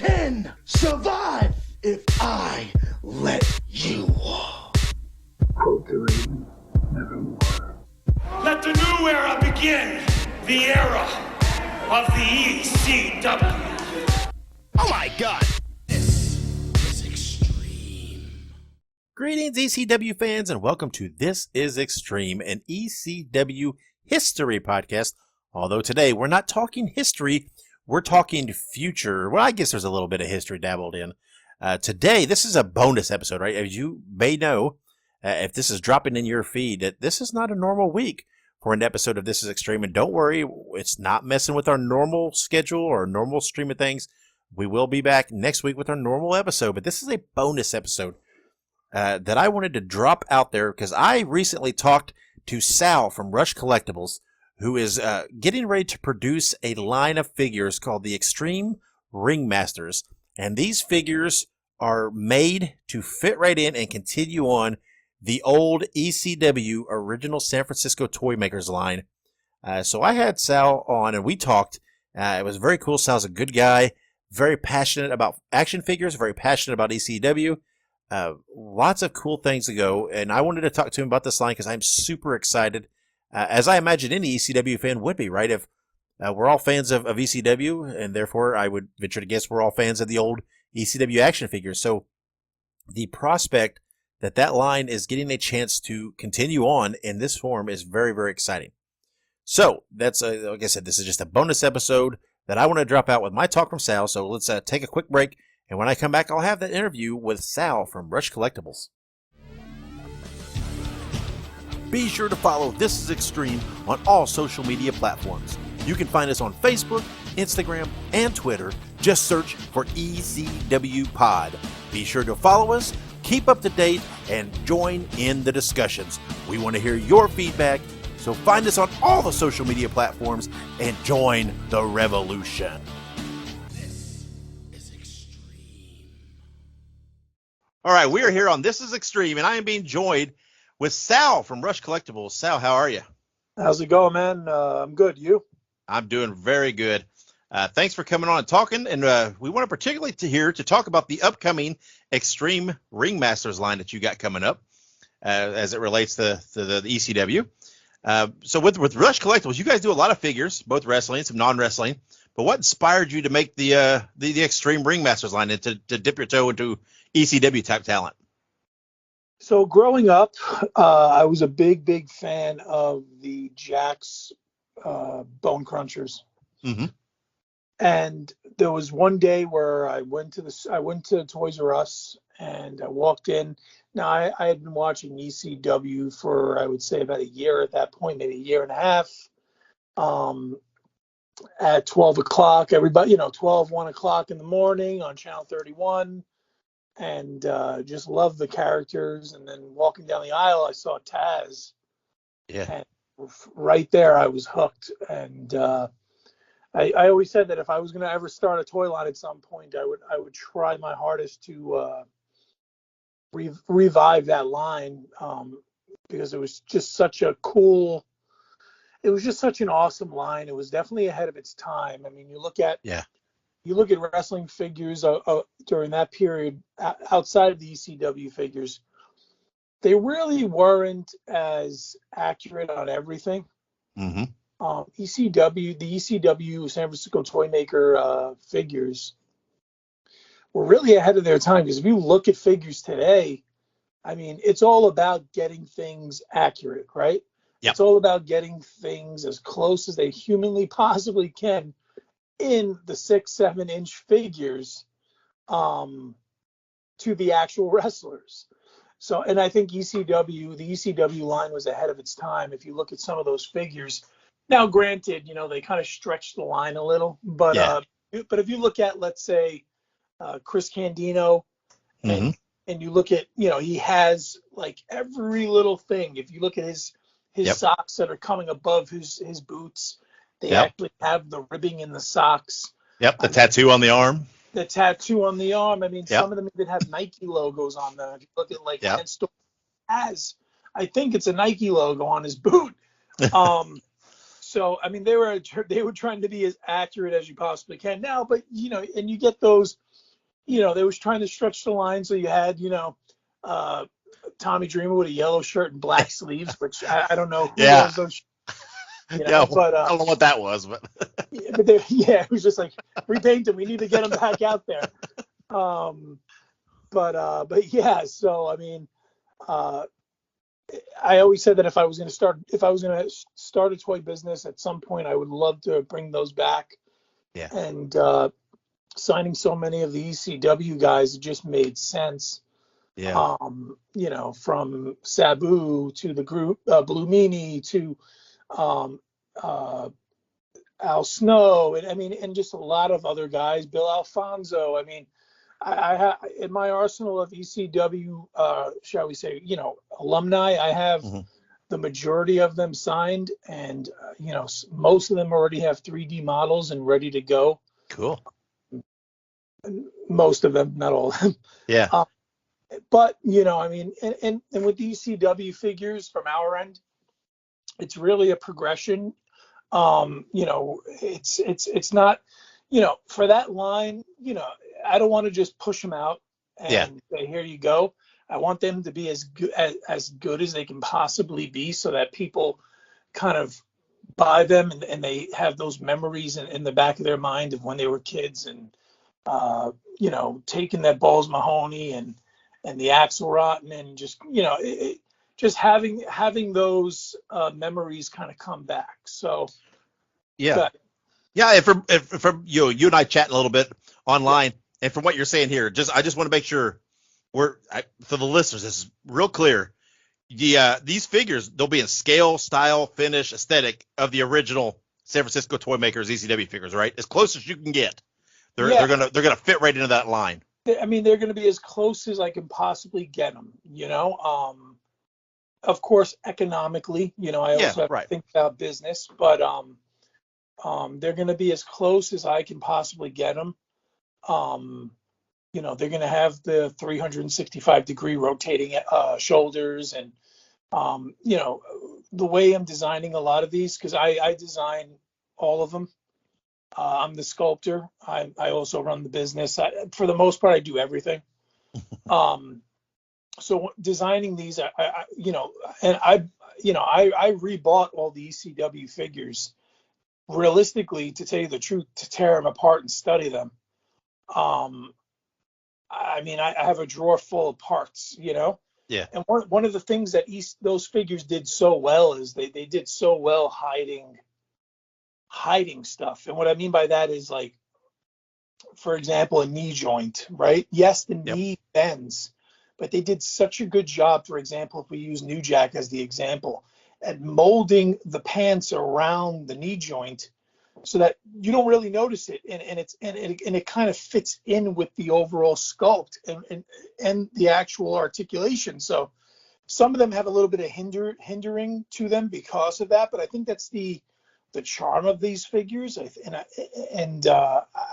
can survive if I let you. Filtering nevermore. Let the new era begin. The era of the ECW. Oh my God! This is Extreme. Greetings, ECW fans, and welcome to This is Extreme, an ECW history podcast. Although today we're not talking history, we're talking future. Well, I guess there's a little bit of history dabbled in. Today, this is a bonus episode, right? As you may know, if this is dropping in your feed, that this is not a normal week for an episode of This is Extreme. And don't worry, it's not messing with our normal schedule or normal stream of things. We will be back next week with our normal episode, but this is a bonus episode that I wanted to drop out there because I recently talked to Sal from Rush Collectibles, who is getting ready to produce a line of figures called the Extreme Ringmasters. And these figures are made to fit right in and continue on the old ECW original San Francisco Toy Makers line. So I had Sal on and we talked. It was very cool. Sal's a good guy, very passionate about action figures, very passionate about ECW. Lots of cool things to go. And I wanted to talk to him about this line because I'm super excited, as I imagine any ECW fan would be, right? If we're all fans of ECW, and therefore I would venture to guess we're all fans of the old ECW action figures. So the prospect that line is getting a chance to continue on in this form is very, very exciting. So that's, like I said, this is just a bonus episode that I want to drop out with my talk from Sal. So let's take a quick break. And when I come back, I'll have that interview with Sal from Rush Collectibles. Be sure to follow This is Extreme on all social media platforms. You can find us on Facebook, Instagram, and Twitter. Just search for ECW Pod. Be sure to follow us, keep up to date, and join in the discussions. We want to hear your feedback, so find us on all the social media platforms and join the revolution. This is Extreme. All right, we are here on This is Extreme, and I am being joined with Sal from Rush Collectibles. Sal, how are you? How's it going, man? I'm good. You? I'm doing very good. Thanks for coming on and talking. And we want to particularly to talk about the upcoming Extreme Ringmasters line that you got coming up as it relates to the ECW. So with Rush Collectibles, you guys do a lot of figures, both wrestling, some non-wrestling. But what inspired you to make the Extreme Ringmasters line and to dip your toe into ECW type talent? So growing up, I was a big fan of the Jack's Bone Crunchers. Mm-hmm. And there was one day where I went to Toys R Us and I walked in. Now I had been watching ECW for, I would say, about a year at that point, maybe a year and a half. At 12 o'clock, everybody, 1 o'clock in the morning on Channel 31, and just loved the characters. And then walking down the aisle, I saw Taz. Yeah. And right there, I was hooked. And I always said that if I was going to ever start a toy line at some point, I would try my hardest to revive that line, because it was just such an awesome line. It was definitely ahead of its time. I mean, you look at wrestling figures during that period outside of the ECW figures, they really weren't as accurate on everything. Mm-hmm. The ECW San Francisco Toy Maker figures were really ahead of their time, because if you look at figures today, I mean, it's all about getting things accurate, right? Yep. It's all about getting things as close as they humanly possibly can in the 6-7 inch figures to the actual wrestlers. So, and I think the ECW line was ahead of its time. If you look at some of those figures, now granted, they kind of stretched the line a little, but if you look at, let's say, Chris Candido, mm-hmm. and you look at, he has like every little thing. If you look at his socks that are coming above his boots, they actually have the ribbing in the socks. Yep, the tattoo on the arm. The tattoo on the arm. I mean, some of them even have Nike logos on them. If you look at Ken Storm has, I think it's a Nike logo on his boot. So I mean, they were trying to be as accurate as you possibly can now, but and you get those, they was trying to stretch the line, so you had Tommy Dreamer with a yellow shirt and black sleeves, which I don't know who Yeah. wears those, Yeah, but I don't know what that was, but but it was just like repaint them. We need to get them back out there. But yeah, so I mean, I always said that if I was going to start a toy business at some point, I would love to bring those back. yeah, And signing so many of the ECW guys, it just made sense. yeah, From Sabu to the group, Blue Meanie to um, uh, Al Snow, and I mean, and just a lot of other guys, Bill Alfonso. I mean, I have in my arsenal of ECW, shall we say, alumni. I have hmm the majority of them signed, and most of them already have 3D models and ready to go. cool. Most of them, not all of them. Yeah, But I mean, and with the ECW figures from our end, it's really a progression. It's not, for that line, I don't want to just push them out yeah, and say, here you go. I want them to be as good as they can possibly be, so that people kind of buy them and they have those memories in the back of their mind of when they were kids, and taking that Balls Mahoney and the Axelrod, and just just having those memories kind of come back. So yeah, good. yeah. And from you and I chatting a little bit online, and from what you're saying here, I just want to make sure for the listeners, this is real clear. These figures, they'll be in scale, style, finish, aesthetic of the original San Francisco Toy Makers ECW figures, right? As close as you can get. They're gonna fit right into that line. I mean, they're going to be as close as I can possibly get them. Of course, economically, I Yeah, also have right. to think about business, but they're going to be as close as I can possibly get them. They're going to have the 365-degree rotating shoulders, and the way I'm designing a lot of these, because I design all of them. I'm the sculptor. I also run the business. For the most part, I do everything. So designing these, and I rebought all the ECW figures. Realistically, to tell you the truth, to tear them apart and study them. I mean, I have a drawer full of parts, Yeah, And one of the things that those figures did so well is they did so well hiding stuff. And what I mean by that is, like, for example, a knee joint, right? Yes, the yep, knee bends, but they did such a good job. For example, if we use New Jack as the example, at molding the pants around the knee joint so that you don't really notice it, and it kind of fits in with the overall sculpt and the actual articulation. So some of them have a little bit of hindering to them because of that, but I think that's the charm of these figures. I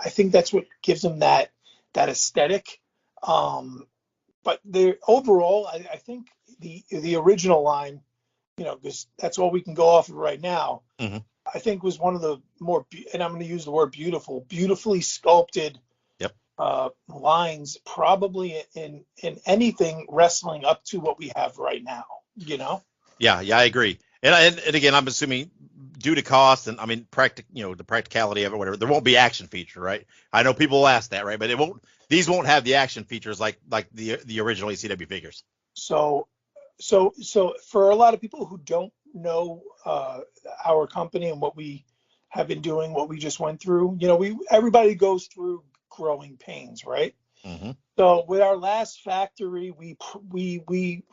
think that's what gives them that aesthetic. But they're overall, I think the original line, because that's all we can go off of right now. hmm I think was one of the more, and I'm going to use the word beautifully sculpted yep, lines, probably in anything wrestling up to what we have right now. yeah, I agree. And again, I'm assuming due to cost and I mean the practicality of it, whatever, there won't be action feature, right? I know people will ask that, right? But these won't have the action features like the original ECW figures. So for a lot of people who don't know our company and what we have been doing, what we just went through, everybody goes through growing pains, right? hmm So with our last factory, we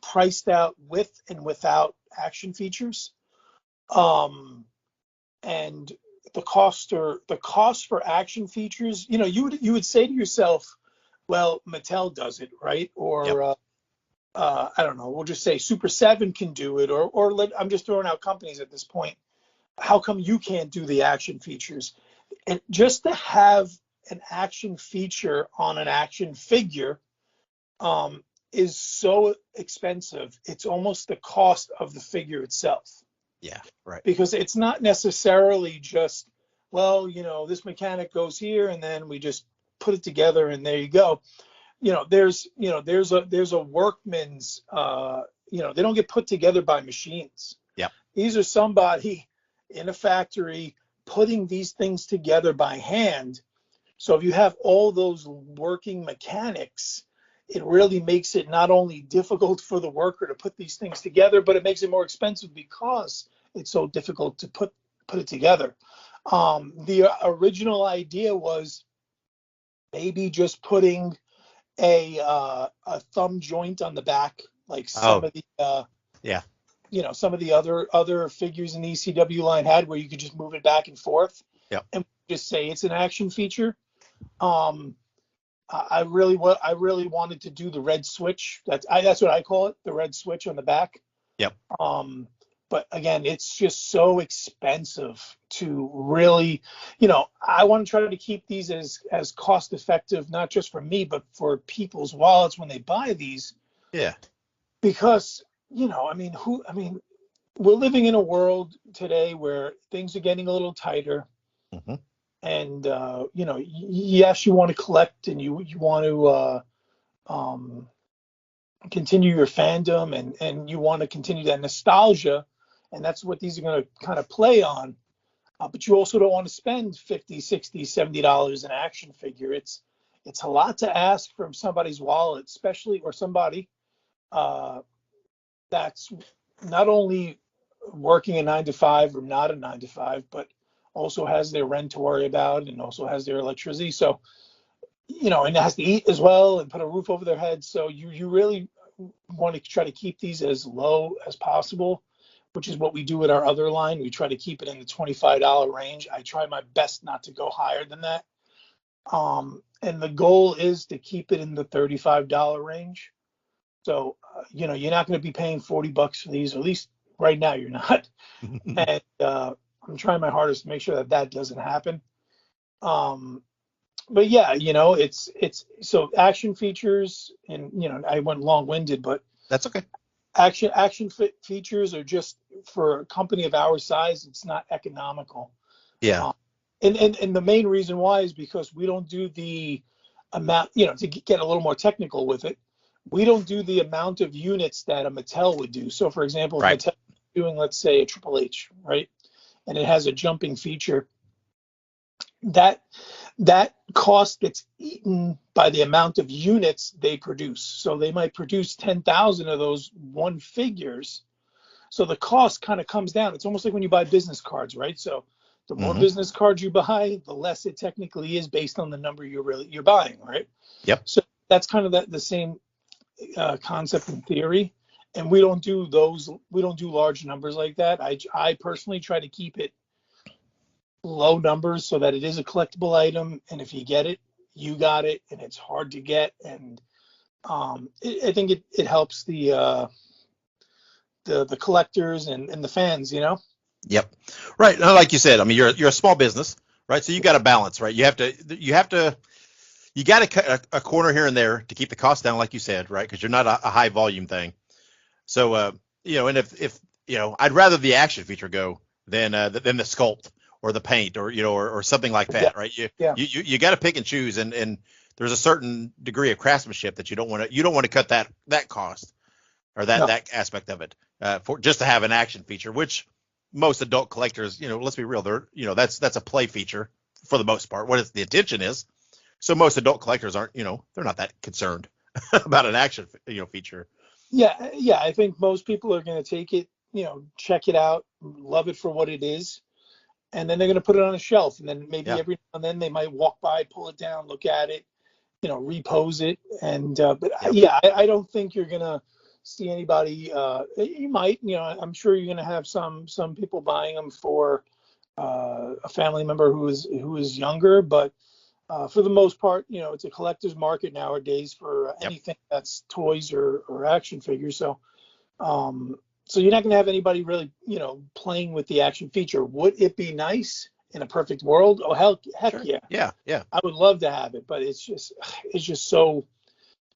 priced out with and without action features, and the cost for action features. You would say to yourself, well, Mattel does it, right? Yep. Or I don't know, we'll just say Super 7 can do it, or I'm just throwing out companies at this point. How come you can't do the action features? And just to have an action feature on an action figure is so expensive. It's almost the cost of the figure itself. Yeah, right. Because it's not necessarily just, well, this mechanic goes here and then we just put it together and there you go. There's a workman's, they don't get put together by machines. Yep. These are somebody in a factory putting these things together by hand. So if you have all those working mechanics, it really makes it not only difficult for the worker to put these things together, but it makes it more expensive because it's so difficult to put it together. The original idea was maybe just putting a thumb joint on the back, like some of the some of the other figures in the ECW line had, where you could just move it back and forth. Yep. And just say it's an action feature. I really wanted to do the red switch. That's what I call it, the red switch on the back. Yep. But again, it's just so expensive to really, I want to try to keep these as cost effective, not just for me, but for people's wallets when they buy these. Yeah. Because, we're living in a world today where things are getting a little tighter. Mm-hmm. And, yes, you want to collect and you want to continue your fandom and you want to continue that nostalgia. And that's what these are going to kind of play on. But you also don't want to spend $50, $60, $70 an action figure. It's a lot to ask from somebody's wallet, especially, or somebody that's not only working a 9 to 5 or not a 9 to 5, but also has their rent to worry about and also has their electricity. So, and has to eat as well and put a roof over their head. So you really want to try to keep these as low as possible, which is what we do with our other line. We try to keep it in the $25 range. I try my best not to go higher than that. And the goal is to keep it in the $35 range. So, you're not going to be paying $40 for these, or at least right now you're not. And I'm trying my hardest to make sure that doesn't happen. But yeah, it's so action features, and I went long-winded, but that's okay. Action features are just, for a company of our size, it's not economical. Yeah. And the main reason why is because we don't do the amount, to get a little more technical with it, we don't do the amount of units that a Mattel would do. So for example, right. if Mattel is doing, let's say, a Triple H, right? And it has a jumping feature, that cost gets eaten by the amount of units they produce. So they might produce 10,000 of those one figures. So the cost kind of comes down. It's almost like when you buy business cards, right? So the more business cards you buy, the less it technically is based on the number you're buying, right? Yep. So that's kind of the same concept in theory. And we don't do large numbers like that. I personally try to keep it low numbers so that it is a collectible item, and if you get it, you got it, and it's hard to get. And I think it helps the collectors and the fans, Yep. Right. Now, like you said, I mean, you're a small business, right? So you got to balance, right? You got to cut a corner here and there to keep the cost down, like you said, right? Because you're not a high volume thing. So, and if I'd rather the action feature go than the sculpt or the paint or something like that, right? You got to pick and choose, and there's a certain degree of craftsmanship that you don't want to cut that cost or that aspect of it for just to have an action feature, which most adult collectors, let's be real, they're that's a play feature for the most part. What the intention is. So most adult collectors aren't, they're not that concerned about an action, feature. Yeah. I think most people are going to take it, check it out, love it for what it is, and then they're going to put it on a shelf. And then maybe every now and then they might walk by, pull it down, look at it, repose it. And I don't think you're going to see anybody. You might, I'm sure you're going to have some people buying them for a family member who is younger, but for the most part, it's a collector's market nowadays for anything that's toys or action figures. So, so you're not going to have anybody really, playing with the action feature. Would it be nice in a perfect world? Oh, heck sure. Yeah. Yeah. I would love to have it, but it's just so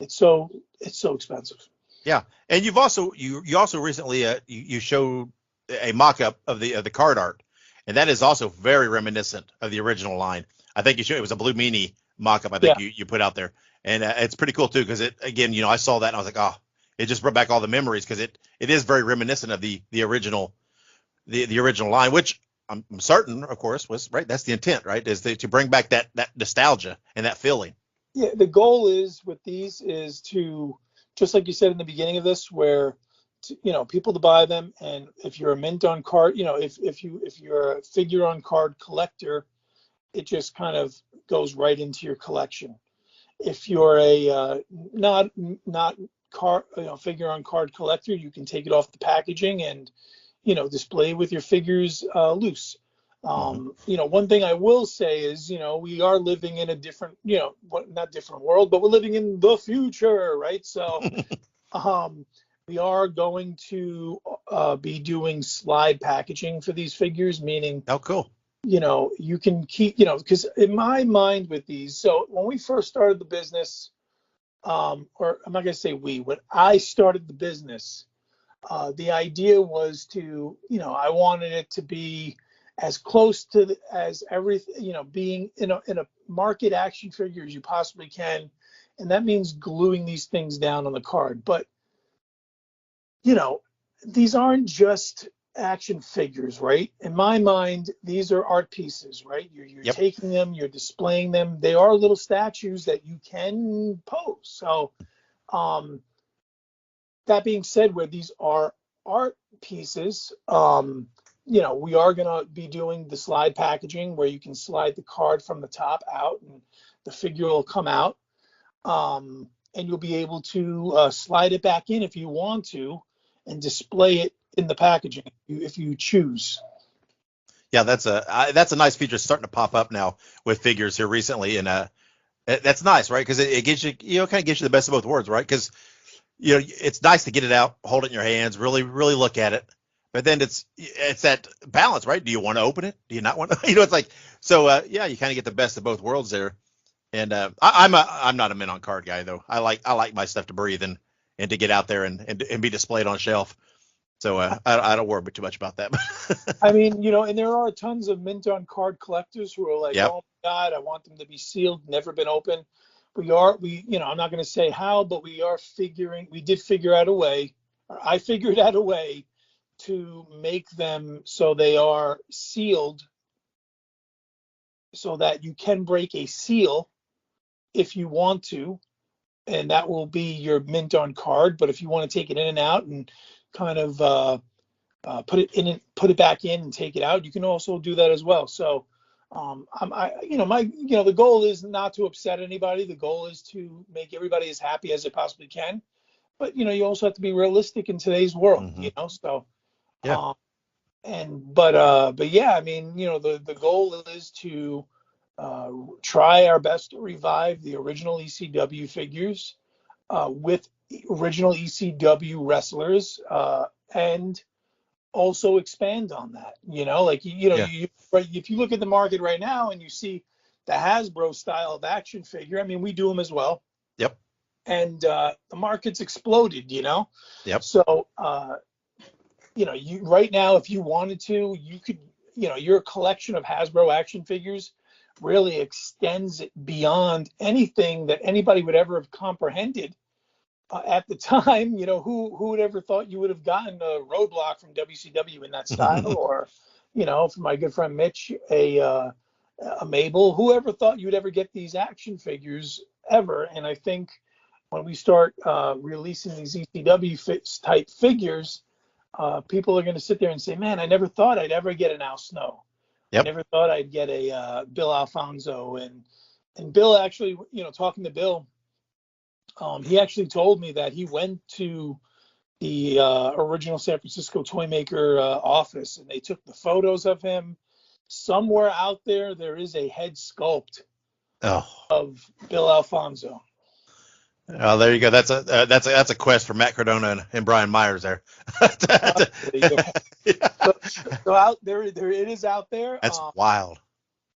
expensive. Yeah. And you've also, you also recently, you showed a mock-up of the card art, and that is also very reminiscent of the original line. I think it was a Blue Meanie mock-up. I think you put out there, and it's pretty cool too, because it, again, I saw that and I was like, oh, it just brought back all the memories, because it is very reminiscent of the original line, which I'm certain, of course, was right. That's the intent, right? Is to bring back that nostalgia and that feeling. Yeah, the goal is with these is to, just like you said in the beginning of this, where people to buy them, and if you're a mint on card, if you're a figure on card collector, it just kind of goes right into your collection. If you're a not card figure on card collector, you can take it off the packaging and display with your figures loose. One thing I will say is, we are living in a different, not different world, but we're living in the future, right? So we are going to be doing slide packaging for these figures, meaning, oh, cool. You can keep, because in my mind with these, so when we first started the business, or I'm not going to say when I started the business, the idea was to, I wanted it to be as close to as everything, being in a market action figure as you possibly can. And that means gluing these things down on the card. But, these aren't just action figures, right? In my mind, these are art pieces, right? You're taking them, you're displaying them. They are little statues that you can pose. So, that being said, where these are art pieces, we are going to be doing the slide packaging where you can slide the card from the top out and the figure will come out. And you'll be able to slide it back in if you want to and display it in the packaging if you choose. Yeah, that's a nice feature starting to pop up now with figures here recently, and that's nice, right? Because it gives you, kind of gives you the best of both worlds, right? Because it's nice to get it out, hold it in your hands, really, really look at it. But then it's that balance, right? Do you want to open it? Do you not want to? It's like, so you kind of get the best of both worlds there. And I'm not a mint on card guy though. I like my stuff to breathe and to get out there and be displayed on a shelf. So I don't worry too much about that. I mean, and there are tons of mint on card collectors who are like, oh my God, I want them to be sealed, never been open. I'm not going to say how, but we did figure out a way, or I figured out a way to make them so they are sealed so that you can break a seal if you want to, and that will be your mint on card. But if you want to take it in and out and kind of put it back in and take it out, you can also do that as well. So the goal is not to upset anybody. The goal is to make everybody as happy as they possibly can. But you also have to be realistic in today's world. So yeah. But yeah, I mean, the goal is to try our best to revive the original ECW figures with original ECW wrestlers and also expand on that. If you look at the market right now and you see the Hasbro style of action figure, I mean, we do them as well. Yep. And the market's exploded. Yep. So you right now, if you wanted to, you could, your collection of Hasbro action figures really extends it beyond anything that anybody would ever have comprehended at the time. Who would ever thought you would have gotten a Roadblock from WCW in that style, or from my good friend Mitch, a Mabel. Whoever thought you'd ever get these action figures ever? And I think when we start releasing these ECW type figures, people are going to sit there and say, man, I never thought I'd ever get an Al Snow. Yep. I never thought I'd get a Bill Alfonso. And Bill actually, talking to Bill, he actually told me that he went to the original San Francisco Toymaker office and they took the photos of him. Somewhere out there is a head sculpt of Bill Alfonso. Oh, there you go. That's a quest for Matt Cardona and Brian Myers there. So out there, it is out there. That's wild.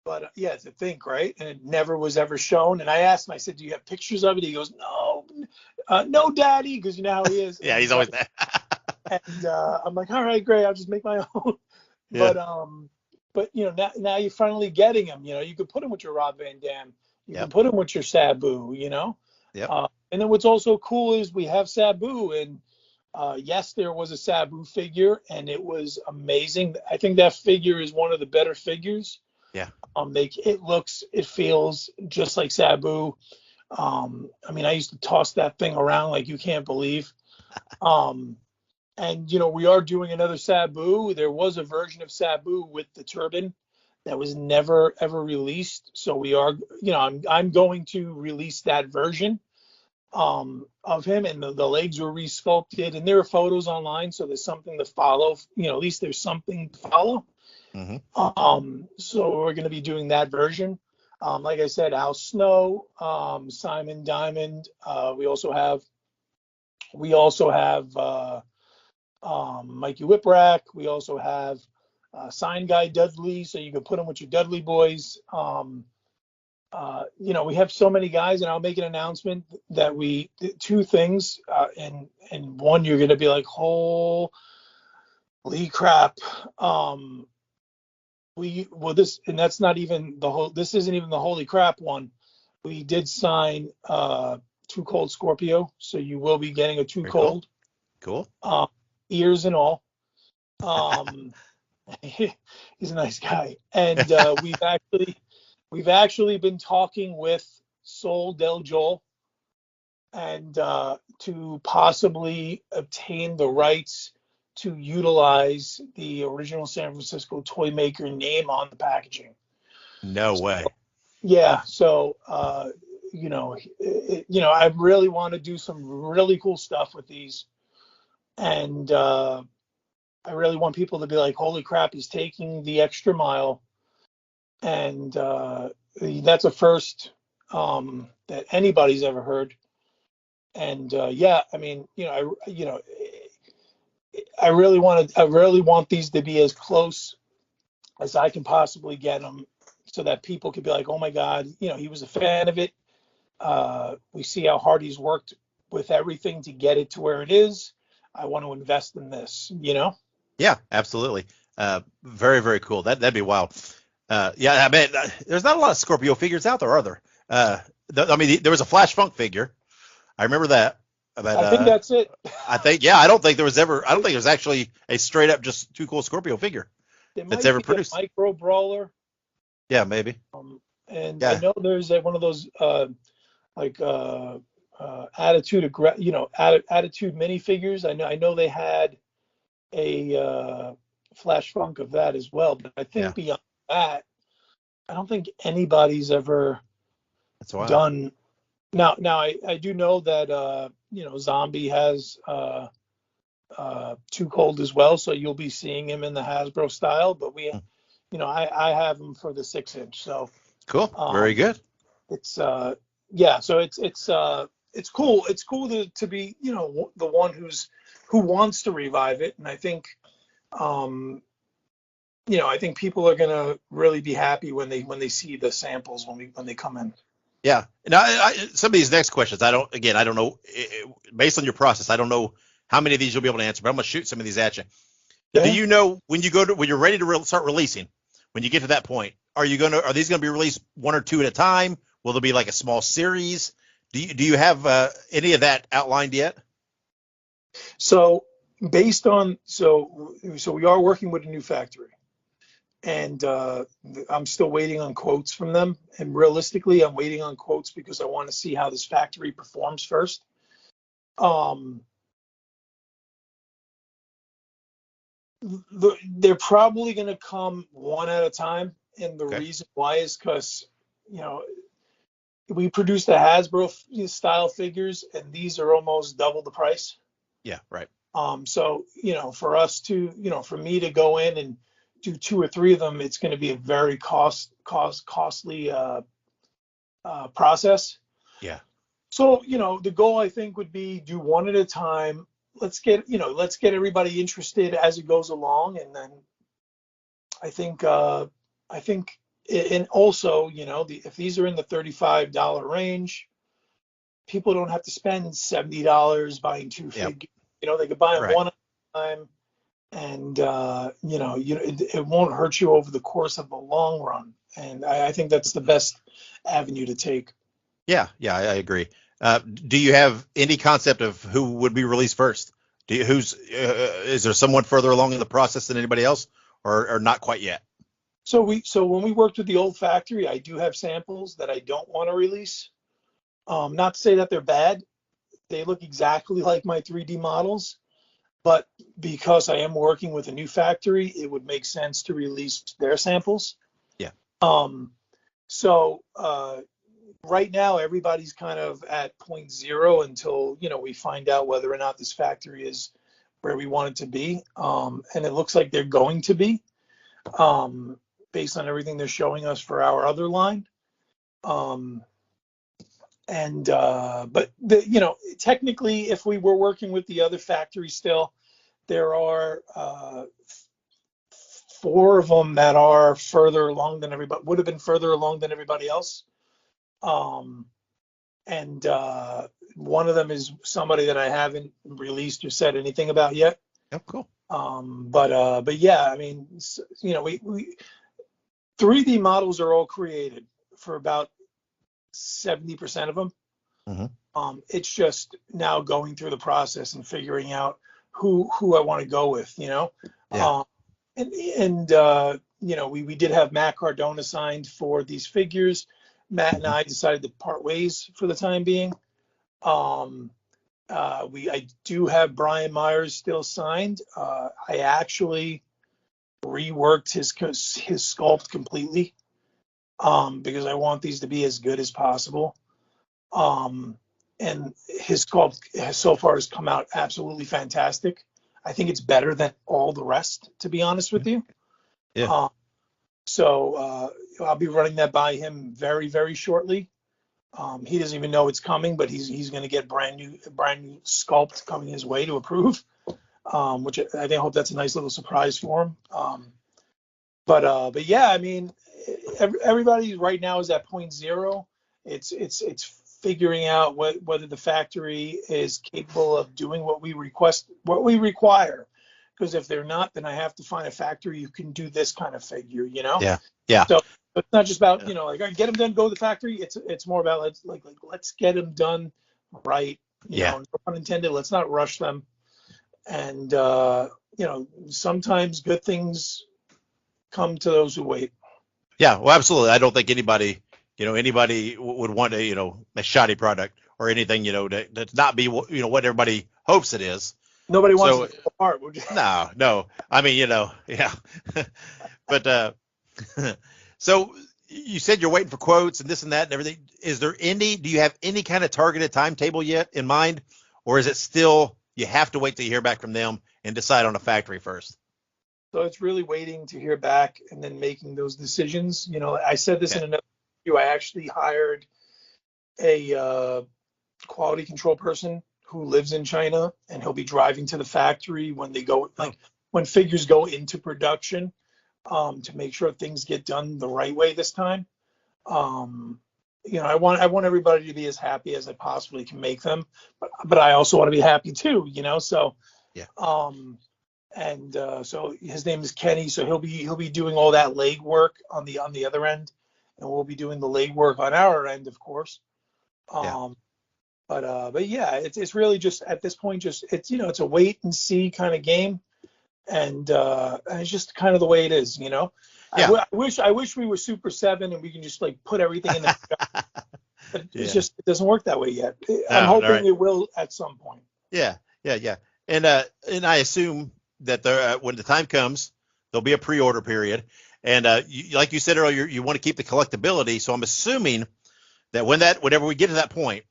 But yeah, to think, right? And it never was ever shown. And I asked him, I said, do you have pictures of it? He goes, no, Daddy, because you know how he is. Yeah, he's always that. And I'm like, all right, great, I'll just make my own. Yeah. But now you're finally getting them. You could put them with your Rob Van Dam. You can Yep. put them with your Sabu. Yep. And then what's also cool is we have Sabu, and yes, there was a Sabu figure, and it was amazing. I think that figure is one of the better figures. Yeah. It feels just like Sabu. I mean, I used to toss that thing around like you can't believe. And we are doing another Sabu. There was a version of Sabu with the turban that was never ever released. So we are, I'm going to release that version of him, and the legs were resculpted, and there are photos online, so there's something to follow. At least there's something to follow. So we're going to be doing that version. Like I said, Al Snow, Simon Diamond. We also have Mikey Whipwreck. We also have Sign Guy Dudley, so you can put him with your Dudley boys. We have so many guys, and I'll make an announcement that two things, and one you're going to be like, holy crap. That's not even this isn't even the holy crap one. We did sign Too Cold Scorpio, so you will be getting a Too Cold. Cool. Ears and all. He's a nice guy, and we've actually been talking with Sol Del Jol, and to possibly obtain the rights to utilize the original San Francisco toy maker name on the packaging. No way. Yeah, so I really want to do some really cool stuff with these, and I really want people to be like, holy crap, he's taking the extra mile. And that's a first that anybody's ever heard. And I mean, I really want these to be as close as I can possibly get them, so that people could be like, oh my God, he was a fan of it. We see how hard he's worked with everything to get it to where it is. I want to invest in this, Yeah, absolutely. Very, very cool. That'd be wild. I mean, there's not a lot of Scorpio figures out there, are there? There was a Flash Funk figure. I remember that. But, I think that's it. I think there's actually a straight up just Too Cool Scorpio figure that's ever produced. A micro brawler. Yeah, maybe. I know there's one of those attitude minifigures. I know they had a Flash Funk of that as well, but I think beyond that, I don't think anybody's ever done. Now I do know that Zombie has Too Cold as well, so you'll be seeing him in the Hasbro style, but I have him for the 6-inch. So cool. Very good. It's so it's cool. It's cool to be the one who wants to revive it, and I think I think people are gonna really be happy when they see the samples when they come in. Yeah. Now, some of these next questions, I don't know. Based on your process, I don't know how many of these you'll be able to answer, but I'm gonna shoot some of these at you. Yeah. Do you know when you're ready to start releasing? When you get to that point, are these gonna be released one or two at a time? Will there be like a small series? Do you have any of that outlined yet? So based on so we are working with a new factory, and I'm still waiting on quotes from them. And realistically, I'm waiting on quotes because I want to see how this factory performs first. They're probably going to come one at a time, and the reason why is because we produce the Hasbro style figures, and these are almost double the price. Yeah, right. So for us to for me to go in and do 2 or 3 of them, it's going to be a very costly process. Yeah. So the goal, I think, would be do one at a time. Let's get everybody interested as it goes along, and then I think and also if these are in the $35 range, people don't have to spend $70 buying 2 figures. They could buy them one time, and it won't hurt you over the course of the long run. And I think that's the best avenue to take. Yeah, I agree. Do you have any concept of who would be released first? Is there someone further along in the process than anybody else, or not quite yet? So when we worked with the old factory, I do have samples that I don't want to release. Not to say that they're bad. They look exactly like my 3D models, but because I am working with a new factory, it would make sense to release their samples. Yeah. So right now, everybody's kind of at 0.0 until, we find out whether or not this factory is where we want it to be. And it looks like they're going to be, based on everything they're showing us for our other line. But technically, if we were working with the other factory still, there are 4 of them that are further along than everybody would have been further along than everybody else. And one of them is somebody that I haven't released or said anything about yet. Oh, cool. But yeah, I mean, we 3D models are all created for about 70% of them. Mm-hmm. It's just now going through the process and figuring out who I want to go with, Yeah. We did have Matt Cardona signed for these figures. Matt and I decided to part ways for the time being. I do have Brian Myers still signed. I actually reworked his sculpt completely, because I want these to be as good as possible. And his sculpt so far has come out absolutely fantastic. I think it's better than all the rest, to be honest with you. Yeah. So I'll be running that by him very, very shortly. He doesn't even know it's coming, but he's going to get brand new sculpt coming his way to approve, which I hope that's a nice little surprise for him. But yeah, I mean, everybody right now is at 0.0. It's figuring out whether the factory is capable of doing what we require. Because if they're not, then I have to find a factory who can do this kind of figure, Yeah. So it's not just about, like, get them done, go to the factory. It's more about let's get them done right. No pun intended. Let's not rush them. And sometimes good things come to those who wait. Yeah, well, absolutely. I don't think anybody would want a shoddy product or anything, to not be, what everybody hopes it is. Nobody wants to fall apart. No. I mean, yeah. But so you said you're waiting for quotes and this and that and everything. Do you have any kind of targeted timetable yet in mind? Or is it still, you have to wait till you hear back from them and decide on a factory first? So it's really waiting to hear back and then making those decisions. I said this in another interview. I actually hired a quality control person who lives in China, and he'll be driving to the factory when they go, when figures go into production, to make sure things get done the right way this time. I want everybody to be as happy as I possibly can make them, but I also want to be happy too. So yeah. So his name is Kenny. So he'll be doing all that leg work on the other end, and we'll be doing the leg work on our end, of course. But yeah, it's really just at this point, it's a wait and see kind of game, and it's just kind of the way it is. Yeah. I wish we were Super 7 and we can just like put everything in the. But it doesn't work that way yet. I'm hoping it will at some point. Yeah. And I assume that when the time comes, there'll be a pre-order period. And like you said earlier, you want to keep the collectability. So I'm assuming that whenever we get to that point,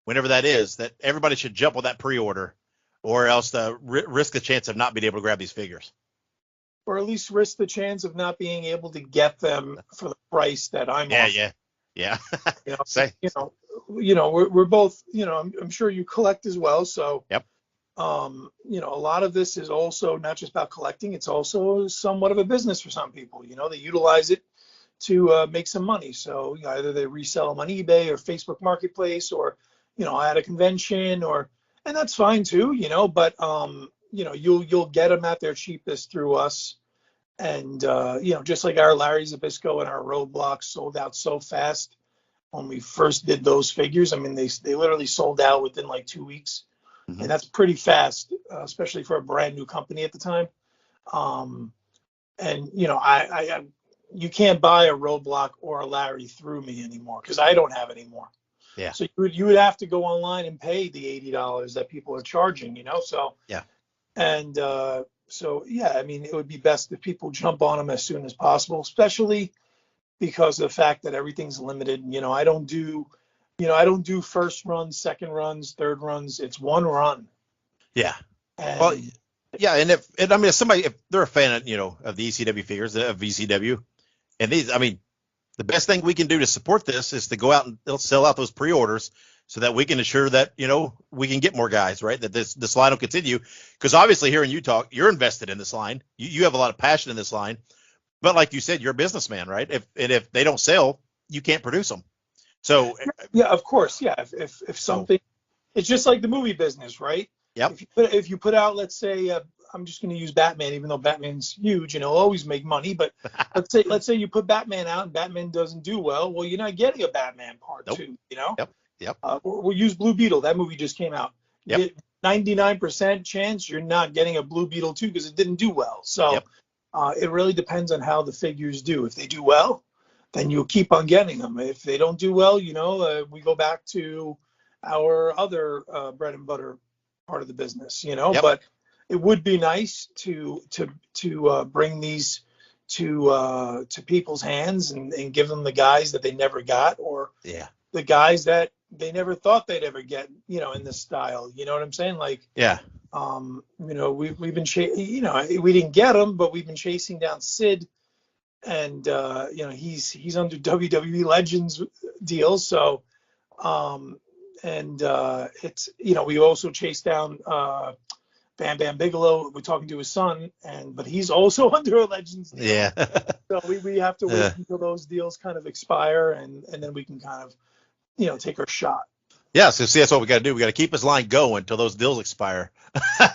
whenever that is, that everybody should jump on that pre-order, or else risk the chance of not being able to grab these figures. Or at least risk the chance of not being able to get them for the price that I'm offering. Yeah. We're both, I'm sure you collect as well. So, yep. A lot of this is also not just about collecting. It's also somewhat of a business for some people. They utilize it to make some money. So either they resell them on eBay or Facebook Marketplace, or, at a convention, and that's fine too, but, you'll get them at their cheapest through us. And, just like our Larry Zabisco and our Roadblocks sold out so fast when we first did those figures. I mean, they literally sold out within like 2 weeks. Mhm. And that's pretty fast, especially for a brand new company at the time. And, you can't buy a Roadblock or a Larry through me anymore because I don't have any more. Yeah. So you would have to go online and pay the $80 that people are charging, So Yeah. And I mean, it would be best if people jump on them as soon as possible, especially because of the fact that everything's limited. I don't do first runs, second runs, third runs. It's one run. Yeah. And, Well, yeah, and if they're a fan of the ECW figures of VCW, and these, I mean, the best thing we can do to support this is to go out and they'll sell out those pre-orders so that we can ensure that we can get more guys, right? That this line will continue, because obviously here in Utah you're invested in this line. You have a lot of passion in this line, but like you said, you're a businessman, right? If they don't sell, you can't produce them. So yeah, of course, yeah. If something, it's just like the movie business, right? Yep. If you put out, let's say, I'm just going to use Batman, even though Batman's huge and he'll always make money. But let's say you put Batman out and Batman doesn't do well. Well, you're not getting a Batman part Nope. 2. Yep. We'll use Blue Beetle. That movie just came out. Yep. 99% chance you're not getting a Blue Beetle 2 because it didn't do well. So it really depends on how the figures do. If they do well, then you'll keep on getting them. If they don't do well, we go back to our other bread and butter part of the business, Yep. But it would be nice to bring these to people's hands and give them the guys that they never got, or the guys that they never thought they'd ever get, in this style. You know what I'm saying? Like, we've been we didn't get them, but we've been chasing down Sid, and he's under WWE Legends deals. So, it's we also chased down Bam Bam Bigelow. We're talking to his son, but he's also under a Legends deal. Yeah. So we have to wait until those deals kind of expire, and then we can kind of take our shot. Yeah, so see, that's what we got to do. We got to keep his line going until those deals expire,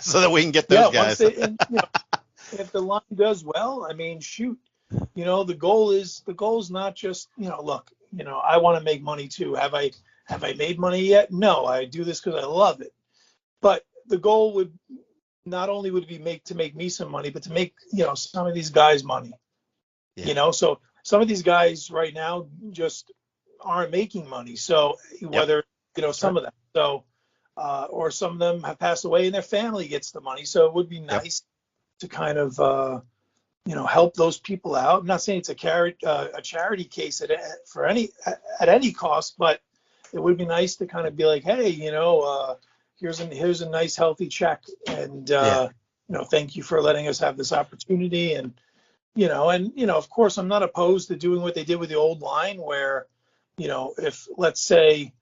so that we can get those guys. If the line does well, I mean, shoot, the goal is not just look, I want to make money too. Have I made money yet? No, I do this because I love it. But the goal would not only would be to make me some money, but to make some of these guys money. Yeah. So some of these guys right now just aren't making money. So whether some of them, so or some of them have passed away and their family gets the money. So it would be nice to kind of help those people out. I'm not saying it's a charity case at any cost, but it would be nice to kind of be like, hey, here's a nice healthy check, and thank you for letting us have this opportunity. And of course I'm not opposed to doing what they did with the old line, where if, let's say,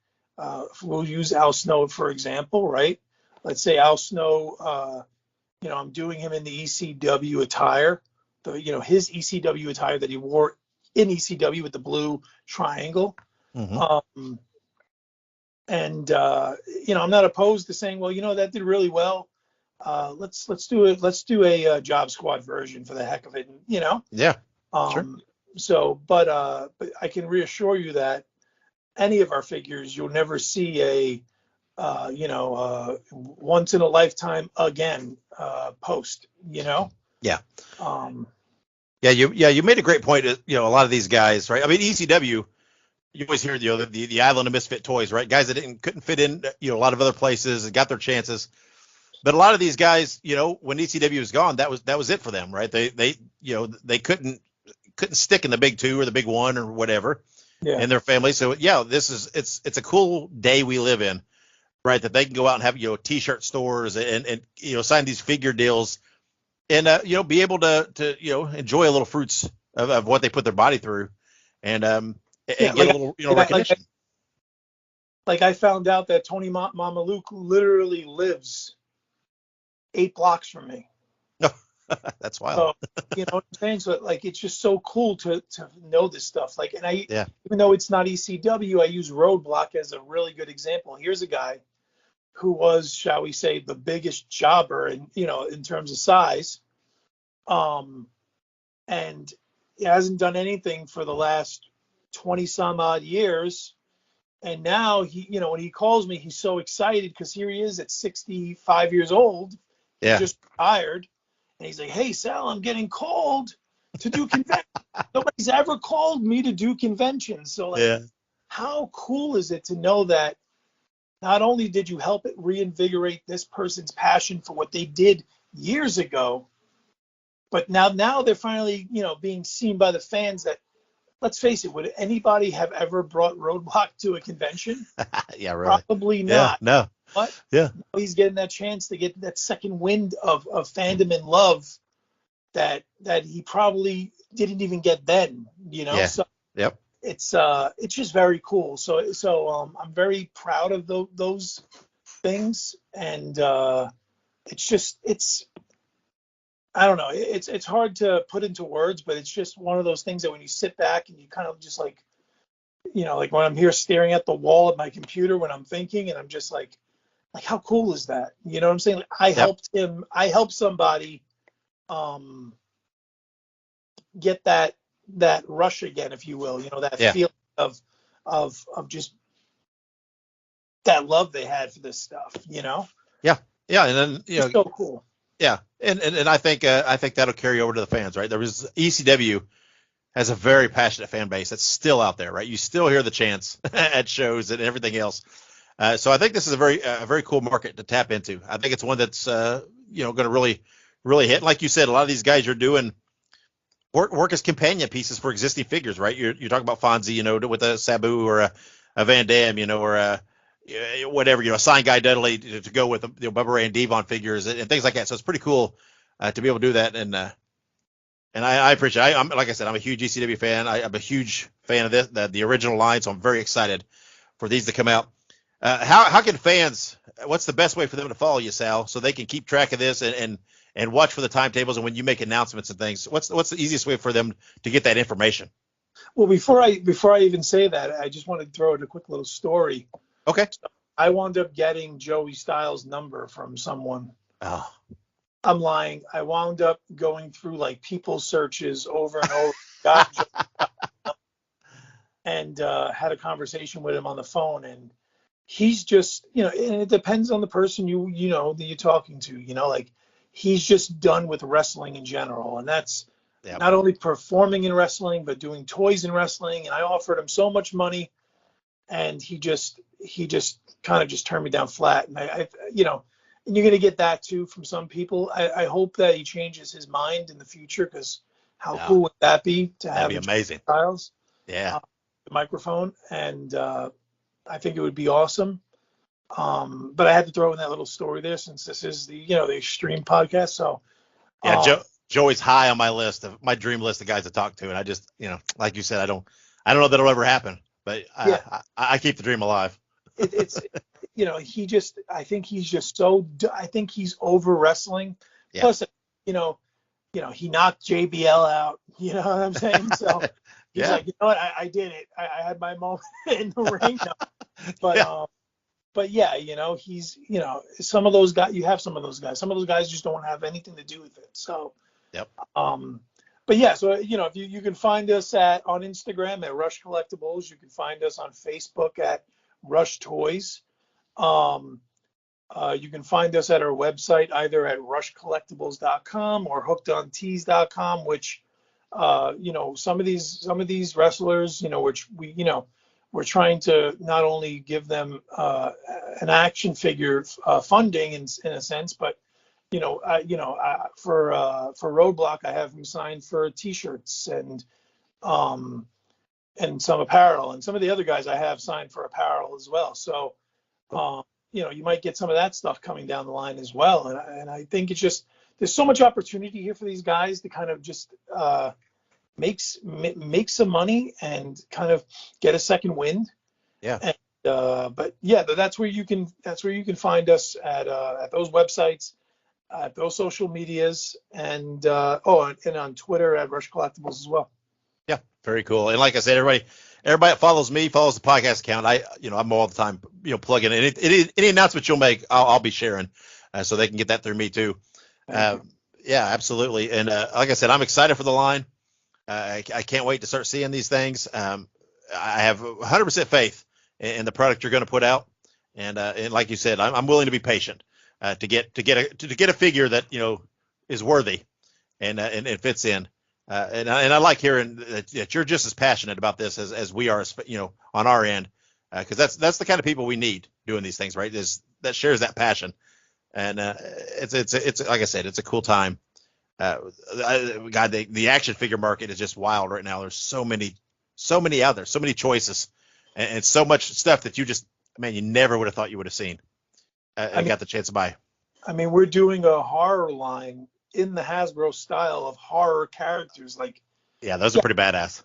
we'll use Al Snow for example, right? Let's say Al Snow, I'm doing him in the ECW attire, his ECW attire that he wore in ECW with the blue triangle. Mm-hmm. I'm not opposed to saying, well, that did really well. Let's do a Job Squad version for the heck of it. Yeah. Sure. So, but I can reassure you that any of our figures, you'll never see a once in a lifetime again post. Yeah. Yeah, you made a great point. A lot of these guys, right? I mean, ECW, you always hear the Island of Misfit Toys, right? Guys that couldn't fit in, a lot of other places and got their chances. But a lot of these guys, when ECW was gone, that was it for them, right? They couldn't stick in the big 2 or the big 1 or whatever, in their family. So it's a cool day we live in, right? That they can go out and have t-shirt stores and sign these figure deals, and be able to enjoy a little fruits of what they put their body through, and get a little recognition. Like I found out that Tony Mama Luke literally lives 8 blocks from me. That's wild. So, you know what I'm saying? So like, it's just so cool to know this stuff. Like, and even though it's not ECW, I use Roadblock as a really good example. Here's a guy who was, shall we say, the biggest jobber in terms of size. And he hasn't done anything for the last 20 some odd years. And now when he calls me, he's so excited because here he is at 65 years old. He just retired. And he's like, hey, Sal, I'm getting called to do conventions. Nobody's ever called me to do conventions. So how cool is it to know that not only did you help it reinvigorate this person's passion for what they did years ago, but now they're finally, being seen by the fans that, let's face it, would anybody have ever brought Roadblock to a convention? Yeah, really. Probably not. Yeah, no. But yeah, he's getting that chance to get that second wind of fandom and love that he probably didn't even get then, Yeah. So yep. It's just very cool. So I'm very proud of those things, and it's I don't know. It's hard to put into words, but it's just one of those things that when you sit back and you kind of just like when I'm here staring at the wall at my computer when I'm thinking, and I'm just like how cool is that? You know what I'm saying? Like, I helped somebody get that rush again, if you will, that feeling of just that love they had for this stuff, Yeah. And then, it's so cool. Yeah. And I think that'll carry over to the fans, right? There was ECW has a very passionate fan base that's still out there, right? You still hear the chants at shows and everything else. So I think this is a very cool market to tap into. I think it's one that's, going to really, really hit. Like you said, a lot of these guys are doing work as companion pieces for existing figures, right? You're talking about Fonzie, with a Sabu or a Van Dam, or a whatever, a signed Guy Dudley to go with Bubba Ray and Devon figures and things like that. So it's pretty cool to be able to do that. And I appreciate it. I'm like I said, I'm a huge ECW fan. I'm a huge fan of this, the original line. So I'm very excited for these to come out. How can fans? What's the best way for them to follow you, Sal, so they can keep track of this and watch for the timetables and when you make announcements and things? What's the easiest way for them to get that information? Well, before I even say that, I just want to throw in a quick little story. Okay. I wound up getting Joey Styles' number from someone. Oh. I'm lying. I wound up going through like people searches over and over, got Joey and had a conversation with him on the phone, and he's just, and it depends on the person that you're talking to, like he's just done with wrestling in general, and that's not only performing in wrestling but doing toys in wrestling. And I offered him so much money, and he just kind of just turned me down flat. And I and you're gonna get that too from some people. I hope that he changes his mind in the future, because how cool would that be to have amazing Styles? Yeah. The microphone, and I think it would be awesome. But I had to throw in that little story there since this is the the Extreme podcast. So Joey's high on my list of my dream list of guys to talk to, and I just like you said, I don't know that'll ever happen, but I keep the dream alive. It's I think he's just I think he's over wrestling. Yeah. Plus, he knocked JBL out. You know what I'm saying? So he's like, I did it. I had my moment in the ring. But he's some of those guys. You have some of those guys. Some of those guys just don't have anything to do with it. So but yeah, so if you can find us on Instagram at Rush Collectibles. You can find us on Facebook at Rush Toys. You can find us at our website either at rushcollectibles.com or hookedontees.com, which some of these wrestlers, which we're trying to not only give them an action figure funding in a sense, but for Roadblock, I have him signed for T-shirts and some apparel, and some of the other guys I have signed for apparel as well. So you might get some of that stuff coming down the line as well. And I think it's just, there's so much opportunity here for these guys to kind of just make some money and kind of get a second wind. Yeah. And, but yeah, that's where you can find us at those websites, at those social medias, and on Twitter at Rush Collectibles as well. Yeah, very cool. And like I said, everybody that follows me follows the podcast account. I'm all the time, plug in any announcements you'll make. I'll be sharing, so they can get that through me too. Yeah, absolutely. And like I said, I'm excited for the line. I can't wait to start seeing these things. I have 100% faith in the product you're going to put out, and like you said, I'm willing to be patient to get a figure that is worthy and it fits in. And I like hearing that you're just as passionate about this as we are, on our end, because that's the kind of people we need doing these things, right? That shares that passion, and it's like I said, it's a cool time. God, the action figure market is just wild right now. There's so many out there, so many choices, and so much stuff that you never would have thought you would have seen. Got the chance to buy. I mean, we're doing a horror line in the Hasbro style of horror characters. Those are pretty badass.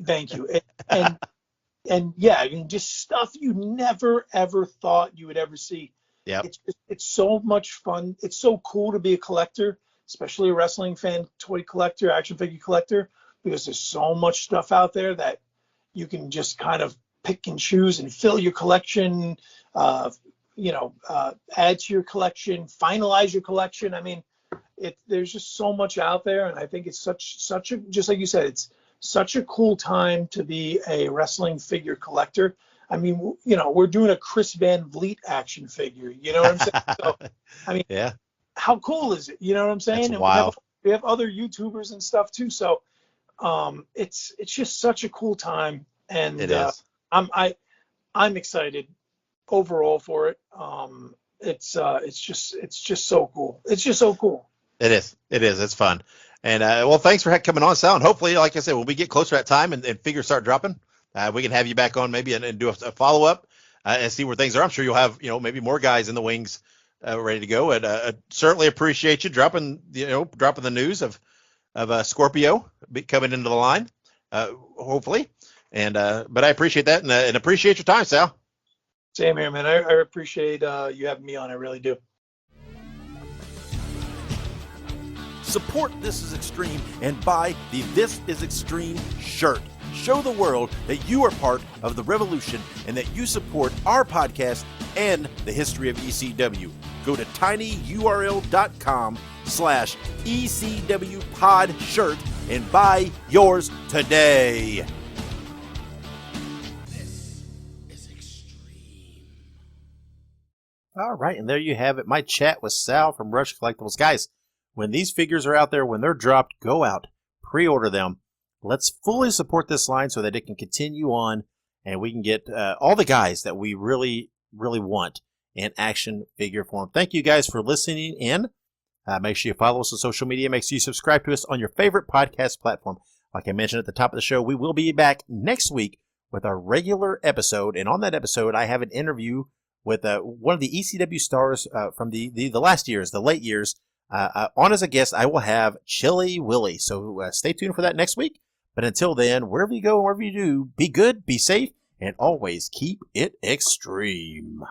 Thank you. And yeah, I mean, just stuff you never ever thought you would ever see. Yeah. It's so much fun. It's so cool to be a collector, especially a wrestling fan, toy collector, action figure collector, because there's so much stuff out there that you can just kind of pick and choose and fill your collection, add to your collection, finalize your collection. I mean, there's just so much out there, and I think it's such a, just like you said, it's such a cool time to be a wrestling figure collector. I mean, we're doing a Chris Van Vliet action figure. You know what I'm saying? So, I mean, yeah. How cool is it? You know what I'm saying? That's and wild. We have other YouTubers and stuff too. So, it's just such a cool time, and it is. I'm excited overall for it. It's just so cool. It's just so cool. It is. It's fun. And thanks for coming on, Sal. And hopefully, like I said, when we get closer to that time and figures start dropping, we can have you back on maybe and do a follow up and see where things are. I'm sure you'll have maybe more guys in the wings ready to go. And certainly appreciate you dropping the news of Scorpio coming into the line, hopefully. And but I appreciate that and appreciate your time, Sal. Same here, man. I appreciate you having me on. I really do. Support This Is Extreme and buy the This Is Extreme shirt. Show the world that you are part of the revolution and that you support our podcast and the history of ECW. Go to tinyurl.com/ECW pod shirt and buy yours today. This is Extreme. All right, and there you have it. My chat with Sal from Rush Collectibles. Guys, when these figures are out there, when they're dropped, go out, pre-order them. Let's fully support this line so that it can continue on and we can get all the guys that we really, really want in action figure form. Thank you guys for listening in. Make sure you follow us on social media. Make sure you subscribe to us on your favorite podcast platform. Like I mentioned at the top of the show, we will be back next week with our regular episode. And on that episode, I have an interview with one of the ECW stars from the last years, the late years. On as a guest, I will have Chili Willy. So stay tuned for that next week. But until then, wherever you go, wherever you do, be good, be safe, and always keep it extreme.